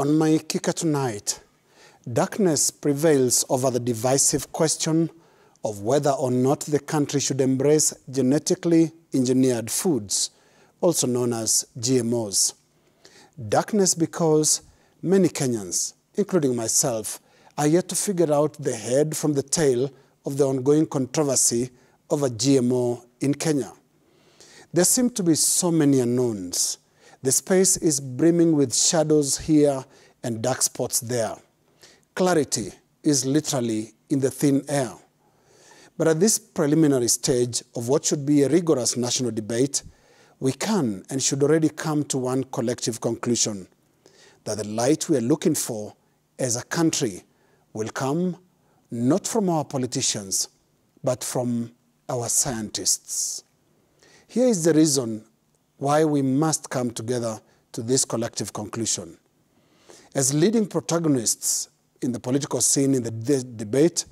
On my kicker tonight, darkness prevails over the divisive question of whether or not the country should embrace genetically engineered foods, also known as GMOs. Darkness because many Kenyans, including myself, are yet to figure out the head from the tail of the ongoing controversy over GMO in Kenya. There seem to be so many unknowns. The space is brimming with shadows here and dark spots there. Clarity is literally in the thin air. But at this preliminary stage of what should be a rigorous national debate, we can and should already come to one collective conclusion, that the light we are looking for as a country will come not from our politicians, but from our scientists. Here is the reason why we must come together to this collective conclusion. As leading protagonists in the political scene in the debate,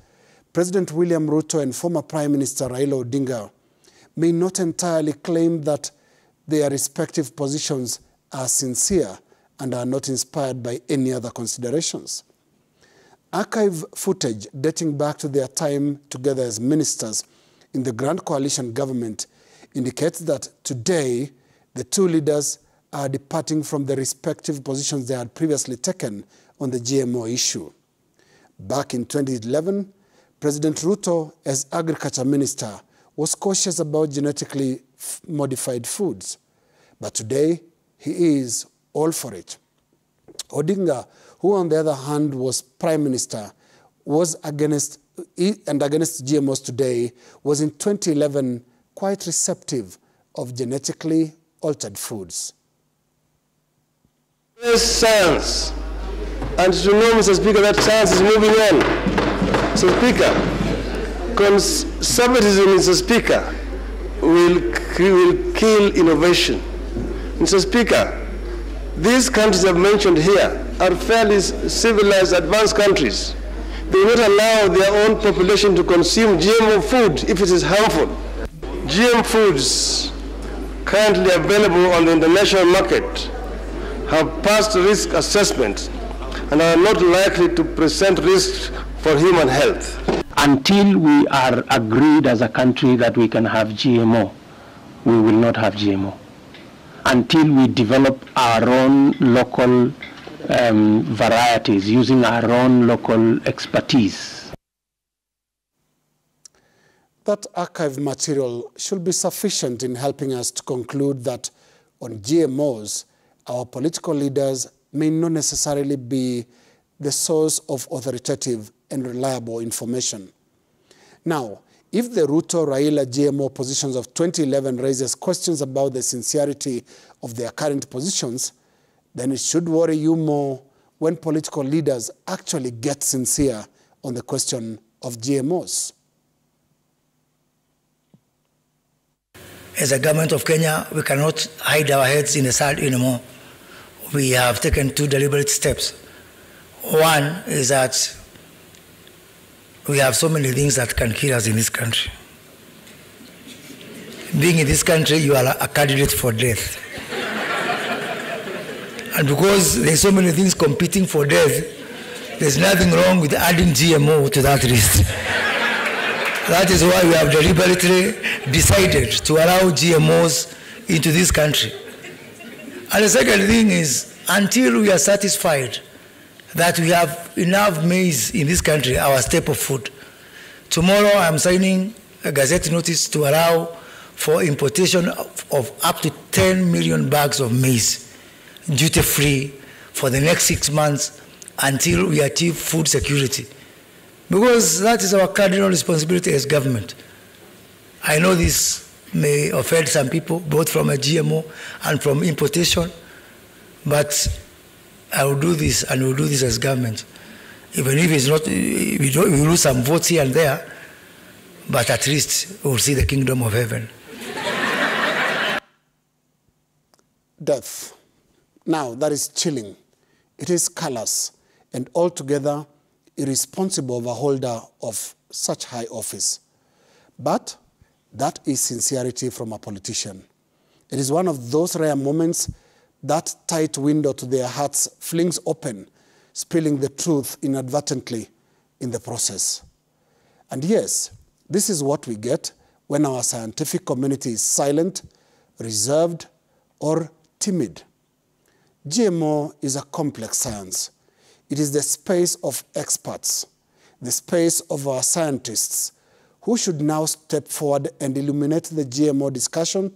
President William Ruto and former Prime Minister Raila Odinga may not entirely claim that their respective positions are sincere and are not inspired by any other considerations. Archive footage dating back to their time together as ministers in the Grand Coalition government indicates that today the two leaders are departing from the respective positions they had previously taken on the GMO issue. Back in 2011, President Ruto, as Agriculture Minister, was cautious about genetically modified foods. But today, he is all for it. Odinga, who on the other hand was Prime Minister, was against GMOs today, was in 2011 quite receptive of genetically altered foods. Yes, science. And to know, Mr. Speaker, that science is moving on. Mr. Speaker, conservatism, Mr. Speaker, will kill innovation. Mr. Speaker, these countries I've mentioned here are fairly civilized, advanced countries. They will not allow their own population to consume GMO food if it is harmful. GM foods currently available on the international market have passed risk assessment and are not likely to present risks for human health. Until we are agreed as a country that we can have GMO, we will not have GMO. Until we develop our own local varieties using our own local expertise. That archive material should be sufficient in helping us to conclude that on GMOs, our political leaders may not necessarily be the source of authoritative and reliable information. Now, if the Ruto-Raila GMO positions of 2011 raises questions about the sincerity of their current positions, then it should worry you more when political leaders actually get sincere on the question of GMOs. As a government of Kenya, we cannot hide our heads in the sand anymore. We have taken two deliberate steps. One is that we have so many things that can kill us in this country. Being in this country, you are a candidate for death. And because there's so many things competing for death, there's nothing wrong with adding GMO to that list. That is why we have deliberately decided to allow GMOs into this country. And the second thing is, until we are satisfied that we have enough maize in this country, our staple food, tomorrow I'm signing a gazette notice to allow for importation of up to 10 million bags of maize, duty-free, for the next 6 months until we achieve food security. Because that is our cardinal responsibility as government. I know this may offend some people, both from a GMO and from importation, but I will do this, and we'll do this as government. Even if it's not, we lose some votes here and there, but at least we'll see the kingdom of heaven. Death. Now, that is chilling. It is callous and altogether irresponsible of a holder of such high office. But that is sincerity from a politician. It is one of those rare moments that tight window to their hearts flings open, spilling the truth inadvertently in the process. And yes, this is what we get when our scientific community is silent, reserved, or timid. GMO is a complex science. It is the space of experts, the space of our scientists, who should now step forward and illuminate the GMO discussion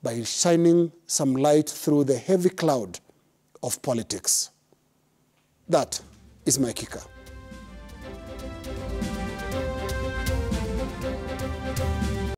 by shining some light through the heavy cloud of politics. That is my kicker.